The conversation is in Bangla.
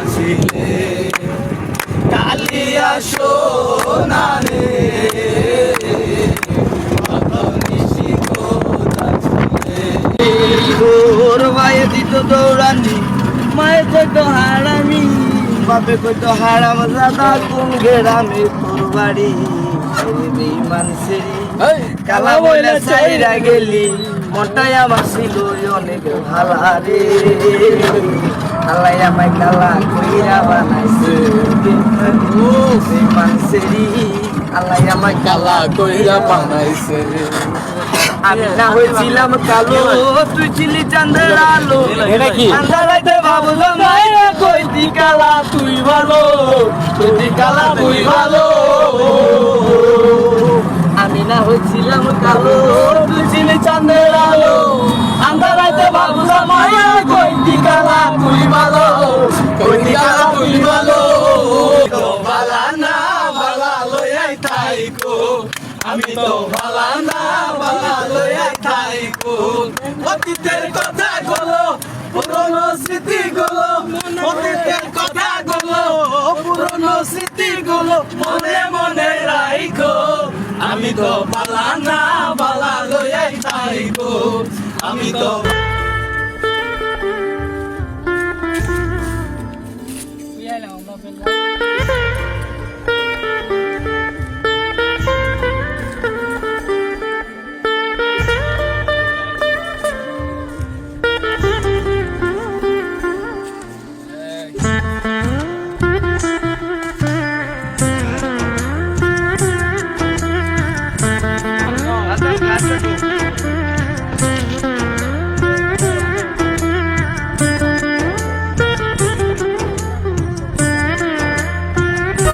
ছিলে কালিয়া সোনা রে তোর ভাইয়ে দিত দৌড়ানি মায়ে কইতো হারামি বাপে কইতো হারাম দাদা কোন গেরামে তোর বাড়ি বেঈমান সেরি কালা বইলা চাইরা গেলি মনটাই আমার ছিল অনেক ভালা রে আল্লাহ আমায় কালা কইরা বানাইছে বেঈমান সেরি আল্লাহ আমায় কালা কইরা বানাইছে আমি না হয়েছিলাম কালো তুই ছিলি চাঁদের আলো আন্ধারাইতে ভাবলাম মায়া কইতি কালা তুই ভালো কইতি কালা তুই ভালো আমি না হয়েছিলাম কালো তুই ছিলি চাঁদের আলো আন্ধারাইতে ভাবলাম মায়া কইতি কালা তুই ভালো কইতি কালা তুই ভালো ভালা না ভালা লইয়াই থাইকো আমি তো ভালা না ভালা লইয়াই থাইকো অতীতের কথা গুলো পুরনো স্মৃতি গুলো অতীতের কথা গুলো পুরনো স্মৃতি গুলো মনে মনে রাখো আমি তো ভালা না ভালা লইয়াই থাইকো আমি তো